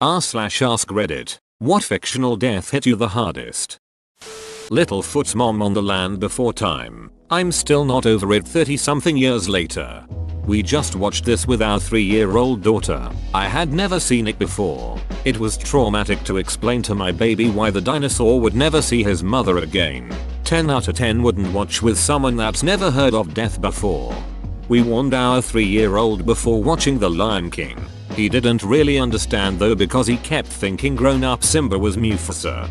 r/ask Reddit. What fictional death hit you the hardest? Littlefoot's mom on the Land Before Time. I'm still not over it 30 something years later. We just watched this with our 3-year-old daughter. I had never seen it before. It was traumatic to explain to my baby why the dinosaur would never see his mother again. 10 out of 10 wouldn't watch with someone that's never heard of death before. We warned our 3-year-old before watching The Lion King. He didn't really understand though because he kept thinking grown-up Simba was Mufasa.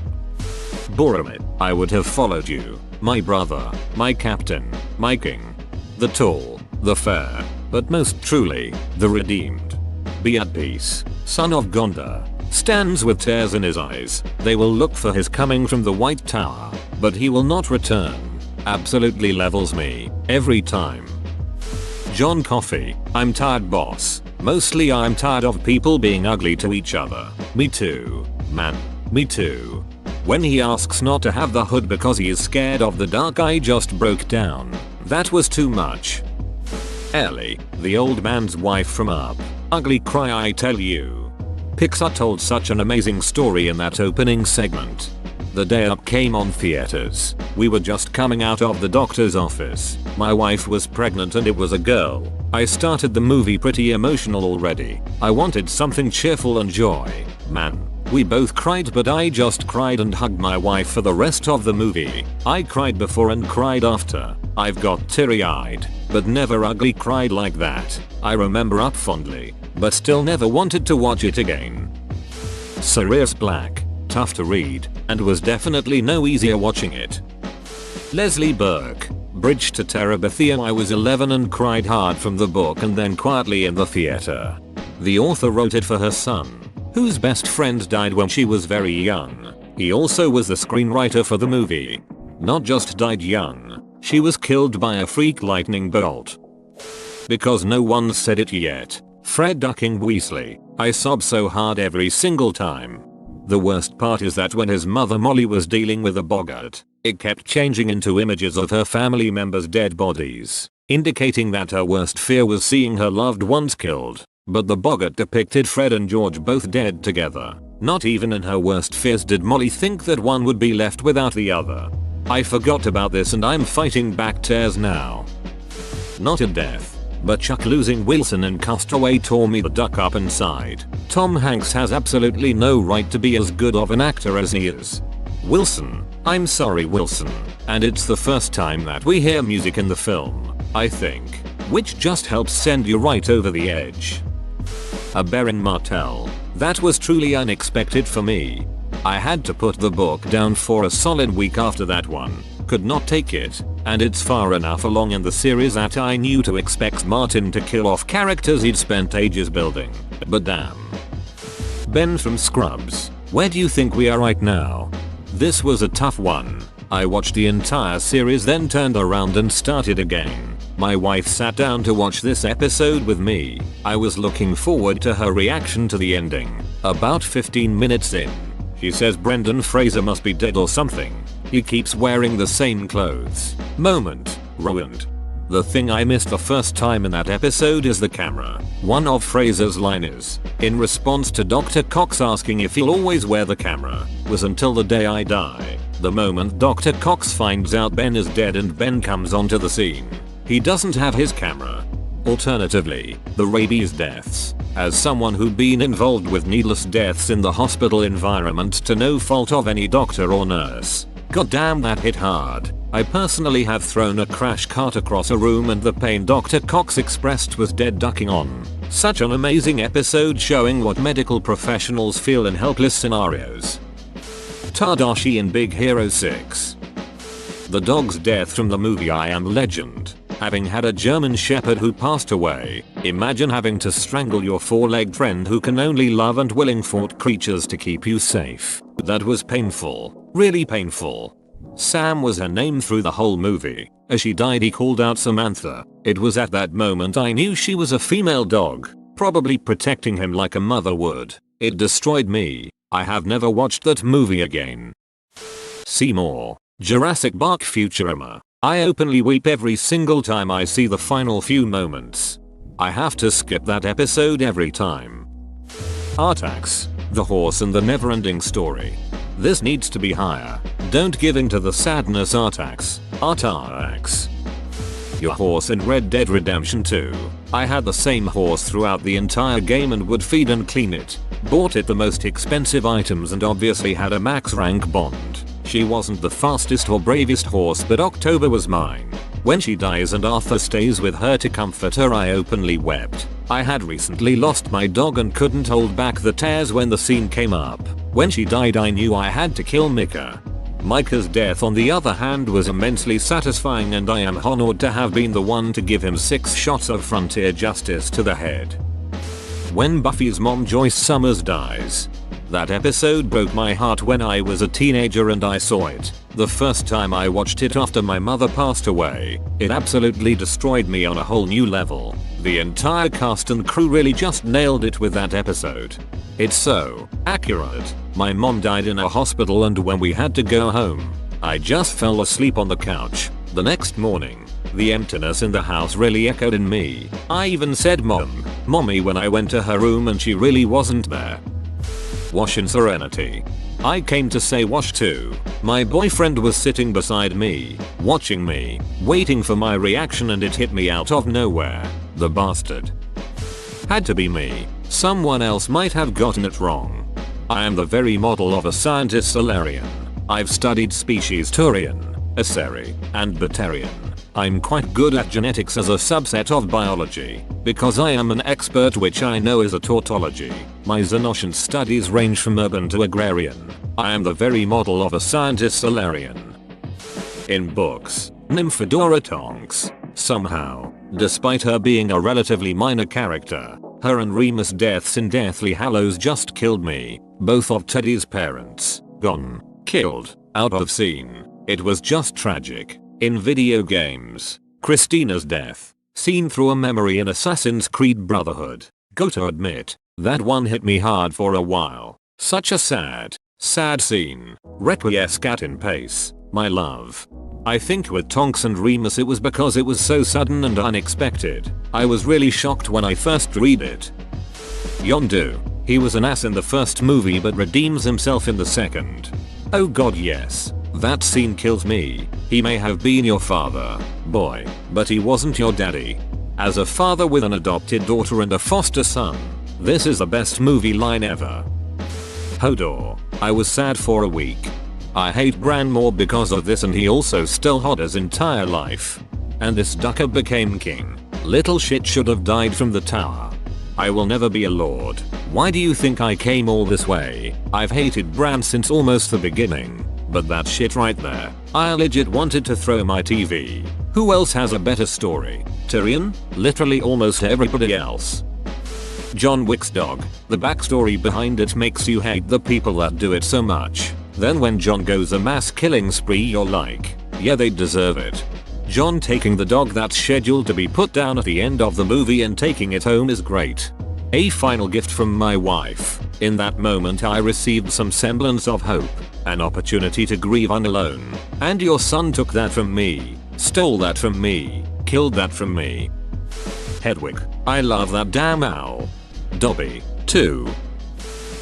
Boromir, I would have followed you, my brother, my captain, my king. The tall, the fair, but most truly, the redeemed. Be at peace, son of Gondor. Stands with tears in his eyes. They will look for his coming from the White Tower, but he will not return. Absolutely levels me, every time. John Coffey, I'm tired boss. Mostly I'm tired of people being ugly to each other. Me too. Man, me too. When he asks not to have the hood because he is scared of the dark, I just broke down. That was too much. Ellie, the old man's wife from Up. Ugly cry I tell you. Pixar told such an amazing story in that opening segment. The day Up came on theaters, we were just coming out of the doctor's office. My wife was pregnant and it was a girl. I started the movie pretty emotional already. I wanted something cheerful and joy. Man, we both cried, but I just cried and hugged my wife for the rest of the movie. I cried before and cried after. I've got teary-eyed, but never ugly cried like that. I remember Up fondly, but still never wanted to watch it again. Sirius Black, tough to read, and was definitely no easier watching it. Leslie Burke, Bridge to Terabithia. I was 11 and cried hard from the book and then quietly in the theater. The author wrote it for her son, whose best friend died when she was very young. He also was the screenwriter for the movie. Not just died young, she was killed by a freak lightning bolt. Because no one said it yet. Fred ducking Weasley. I sob so hard every single time. The worst part is that when his mother Molly was dealing with a boggart, it kept changing into images of her family members' dead bodies, indicating that her worst fear was seeing her loved ones killed. But the boggart depicted Fred and George both dead together. Not even in her worst fears did Molly think that one would be left without the other. I forgot about this and I'm fighting back tears now. Not a death, but Chuck losing Wilson in Castaway tore me the duck up inside. Tom Hanks has absolutely no right to be as good of an actor as he is. Wilson, I'm sorry Wilson. And it's the first time that we hear music in the film, I think, which just helps send you right over the edge. A Baron Martell. That was truly unexpected for me. I had to put the book down for a solid week after that one. Could not take it, and it's far enough along in the series that I knew to expect Martin to kill off characters he'd spent ages building. But damn. Ben from Scrubs. Where do you think we are right now? This was a tough one. I watched the entire series then turned around and started again. My wife sat down to watch this episode with me. I was looking forward to her reaction to the ending. About 15 minutes in, she says Brendan Fraser must be dead or something. He keeps wearing the same clothes. Moment. Ruined. The thing I missed the first time in that episode is the camera. One of Fraser's line is, in response to Dr. Cox asking if he'll always wear the camera, was until the day I die. The moment Dr. Cox finds out Ben is dead and Ben comes onto the scene, he doesn't have his camera. Alternatively, the rabies deaths. As someone who'd been involved with needless deaths in the hospital environment to no fault of any doctor or nurse. Goddamn, that hit hard. I personally have thrown a crash cart across a room and the pain Dr. Cox expressed was dead ducking on. Such an amazing episode showing what medical professionals feel in helpless scenarios. Tadashi in Big Hero 6. The dog's death from the movie I Am Legend. Having had a German Shepherd who passed away, imagine having to strangle your 4-legged friend who can only love and willing fought creatures to keep you safe. That was painful. Really painful. Sam was her name through the whole movie. As she died he called out Samantha. It was at that moment I knew she was a female dog, probably protecting him like a mother would. It destroyed me. I have never watched that movie again. Seymour. Jurassic Park Futurama. I openly weep every single time I see the final few moments. I have to skip that episode every time. Artax. The horse and the never-ending story. This needs to be higher. Don't give in to the sadness artax. Artax. Your horse in Red Dead Redemption 2. I had the same horse throughout the entire game and would feed and clean it. Bought it the most expensive items and obviously had a max rank bond. She wasn't the fastest or bravest horse, but October was mine. When she dies and Arthur stays with her to comfort her, I openly wept. I had recently lost my dog and couldn't hold back the tears when the scene came up. When she died, I knew I had to kill Micah. Micah's death, on the other hand, was immensely satisfying, and I am honored to have been the one to give him 6 shots of frontier justice to the head. When Buffy's mom Joyce Summers dies. That episode broke my heart when I was a teenager and I saw it. The first time I watched it after my mother passed away, it absolutely destroyed me on a whole new level. The entire cast and crew really just nailed it with that episode. It's so accurate. My mom died in a hospital, and when we had to go home, I just fell asleep on the couch. The next morning, the emptiness in the house really echoed in me. I even said mommy when I went to her room and she really wasn't there. Wash in Serenity. I came to say wash too. My boyfriend was sitting beside me, watching me, waiting for my reaction, and it hit me out of nowhere. The bastard. Had to be me. Someone else might have gotten it wrong. I am the very model of a scientist Solarian. I've studied species Turian, Aceri, and Batarian. I'm quite good at genetics as a subset of biology, because I am an expert, which I know is a tautology. My Xenocian studies range from urban to agrarian. I am the very model of a scientist Solarian. In books, Nymphadora Tonks. Somehow, despite her being a relatively minor character, her and Remus' deaths in Deathly Hallows just killed me. Both of Teddy's parents, gone, killed, out of scene. It was just tragic. In video games, Christina's death, seen through a memory in Assassin's Creed Brotherhood. Gotta admit, that one hit me hard for a while. Such a sad scene. Requiescat in pace, my love. I think with Tonks and Remus it was because it was so sudden and unexpected. I was really shocked when I first read it. Yondu. He was an ass in the first movie but redeems himself in the second. Oh god, yes. That scene kills me. He may have been your father, boy, but he wasn't your daddy. As a father with an adopted daughter and a foster son, this is the best movie line ever. Hodor. I was sad for a week. I hate Bran more because of this, and he also stole Hodor's entire life. And this ducker became king. Little shit should have died from the tower. I will never be a lord. Why do you think I came all this way? I've hated Bran since almost the beginning. But that shit right there, I legit wanted to throw my TV. Who else has a better story? Tyrion? Literally almost everybody else. John Wick's dog. The backstory behind it makes you hate the people that do it so much. Then when John goes a mass killing spree, you're like, yeah, they deserve it. John taking the dog that's scheduled to be put down at the end of the movie and taking it home is great. A final gift from my wife. In that moment I received some semblance of hope. An opportunity to grieve unalone. And your son took that from me. Stole that from me. Killed that from me. Hedwig. I love that damn owl. Dobby. Too.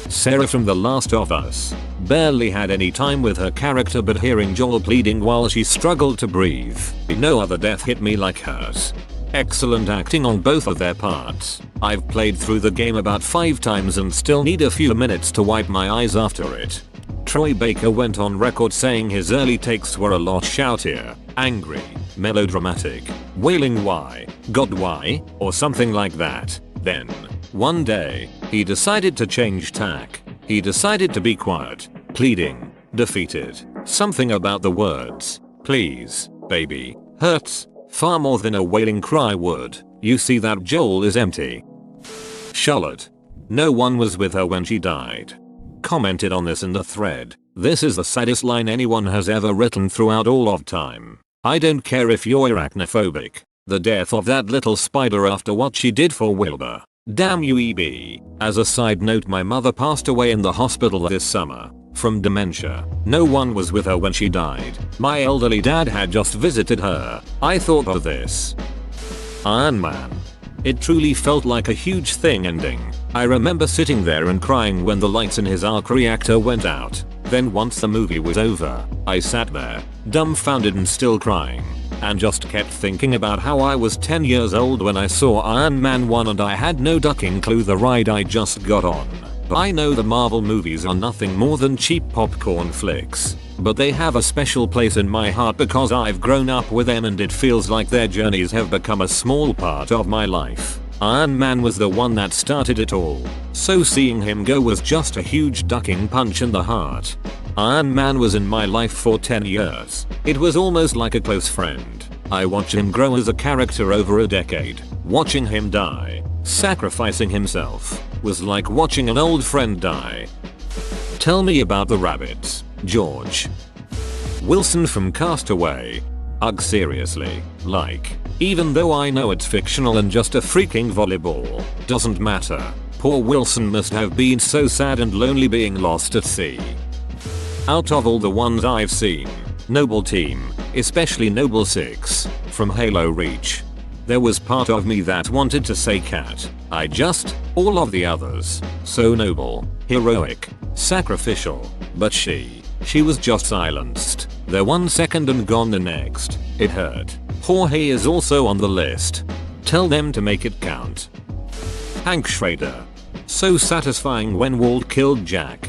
Sarah from The Last of Us. Barely had any time with her character, but hearing Joel pleading while she struggled to breathe. No other death hit me like hers. Excellent acting on both of their parts. I've played through the game about 5 times and still need a few minutes to wipe my eyes after it. Troy Baker went on record saying his early takes were a lot shoutier, angry, melodramatic, wailing why, God why, or something like that. Then, one day, he decided to change tack. He decided to be quiet, pleading, defeated. Something about the words, please, baby, hurts far more than a wailing cry would. You see that Joel is empty. Charlotte. No one was with her when she died. Commented on this in the thread. This is the saddest line anyone has ever written throughout all of time. I don't care if you're arachnophobic. The death of that little spider after what she did for Wilbur. Damn you, EB. As a side note, my mother passed away in the hospital this summer. From dementia. No one was with her when she died. My elderly dad had just visited her. I thought of this. Iron Man. It truly felt like a huge thing ending. I remember sitting there and crying when the lights in his arc reactor went out. Then once the movie was over, I sat there, dumbfounded and still crying, and just kept thinking about how I was 10 years old when I saw Iron Man 1 and I had no ducking clue the ride I just got on. I know the Marvel movies are nothing more than cheap popcorn flicks, but they have a special place in my heart because I've grown up with them and it feels like their journeys have become a small part of my life. Iron Man was the one that started it all, so seeing him go was just a huge ducking punch in the heart. Iron Man was in my life for 10 years. It was almost like a close friend. I watched him grow as a character over a decade. Watching him die, sacrificing himself, was like watching an old friend die. Tell me about the rabbits, George. Wilson from Castaway. Ugh, seriously, like, even though I know it's fictional and just a freaking volleyball, doesn't matter. Poor Wilson must have been so sad and lonely being lost at sea. Out of all the ones I've seen, Noble Team, especially Noble 6, from Halo Reach, there was part of me that wanted to say Cat. All of the others, so noble, heroic, sacrificial, but she was just silenced. They're 1 second and gone the next. It hurt. Jorge is also on the list. Tell them to make it count. Hank Schrader. So satisfying when Walt killed Jack.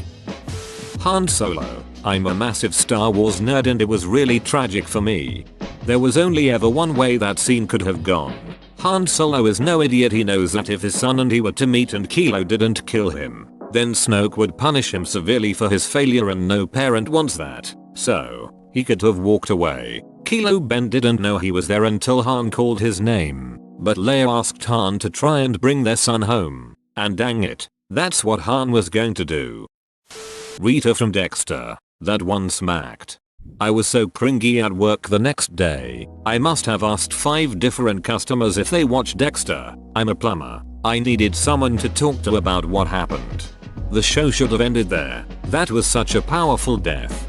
Han Solo. I'm a massive Star Wars nerd and it was really tragic for me. There was only ever one way that scene could have gone. Han Solo is no idiot. He knows that if his son and he were to meet and Kylo didn't kill him, then Snoke would punish him severely for his failure and no parent wants that. So, he could have walked away. Kylo Ben didn't know he was there until Han called his name, but Leia asked Han to try and bring their son home, and dang it, that's what Han was going to do. Rita from Dexter. That one smacked. I was so cringy at work the next day. I must have asked 5 different customers if they watched Dexter. I'm a plumber. I needed someone to talk to about what happened. The show should have ended there. That was such a powerful death.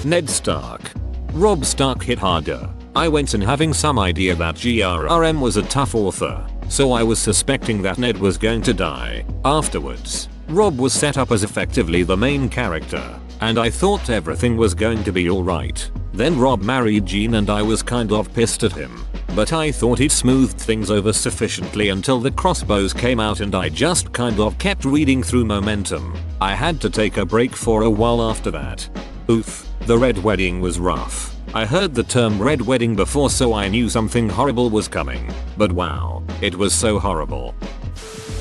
Ned Stark. Rob Stark hit harder. I went in having some idea that GRRM was a tough author, so I was suspecting that Ned was going to die. Afterwards, Rob was set up as effectively the main character, and I thought everything was going to be alright. Then Rob married Jean and I was kind of pissed at him, but I thought he'd smoothed things over sufficiently until the crossbows came out and I just kind of kept reading through momentum. I had to take a break for a while after that. Oof, the Red Wedding was rough. I heard the term Red Wedding before so I knew something horrible was coming, but wow, it was so horrible.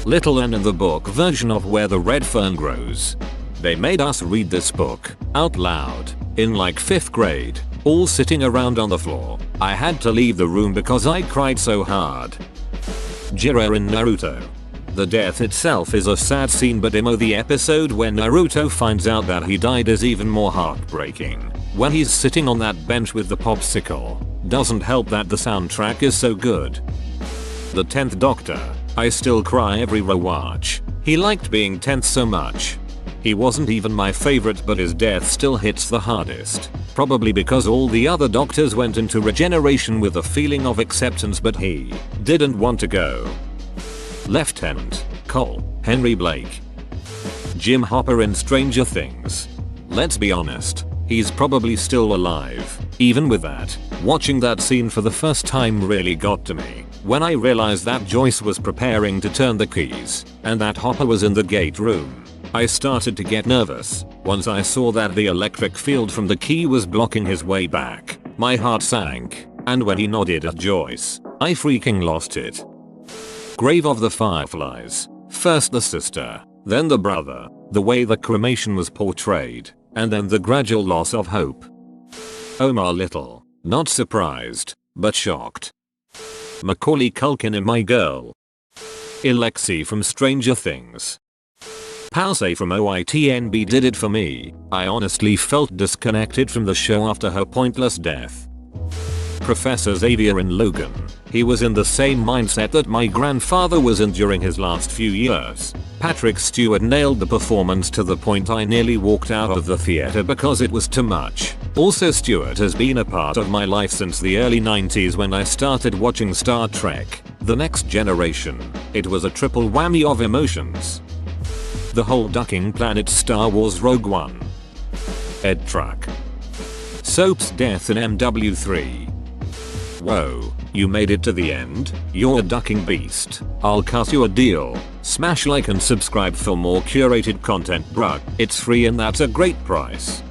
Little Ann and the book version of Where the Red Fern Grows. They made us read this book out loud in like 5th grade, all sitting around on the floor. I had to leave the room because I cried so hard. Jiraiya in Naruto. The death itself is a sad scene, but the episode when Naruto finds out that he died is even more heartbreaking. When he's sitting on that bench with the popsicle, doesn't help that the soundtrack is so good. The 10th Doctor. I still cry every rewatch. He liked being 10th so much. He wasn't even my favorite, but his death still hits the hardest. Probably because all the other doctors went into regeneration with a feeling of acceptance, but he didn't want to go. Lieutenant Cole Henry Blake. Jim Hopper in Stranger Things. Let's be honest, he's probably still alive. Even with that, watching that scene for the first time really got to me. When I realized that Joyce was preparing to turn the keys, and that Hopper was in the gate room, I started to get nervous. Once I saw that the electric field from the key was blocking his way back, my heart sank, and when he nodded at Joyce, I freaking lost it. Grave of the Fireflies. First the sister, then the brother, the way the cremation was portrayed, and then the gradual loss of hope. Omar Little. Not surprised, but shocked. Macaulay Culkin in My Girl. Alexi from Stranger Things. Pause from OITNB did it for me. I honestly felt disconnected from the show after her pointless death. Professor Xavier in Logan. He was in the same mindset that my grandfather was in during his last few years. Patrick Stewart nailed the performance to the point I nearly walked out of the theater because it was too much. Also, Stewart has been a part of my life since the early 90s when I started watching Star Trek: The Next Generation. It was a triple whammy of emotions. The whole ducking planet Star Wars Rogue One. Ed Truck. Soap's death in MW3. Whoa, you made it to the end? You're a ducking beast. I'll cut you a deal. Smash like and subscribe for more curated content, bruh. It's free and that's a great price.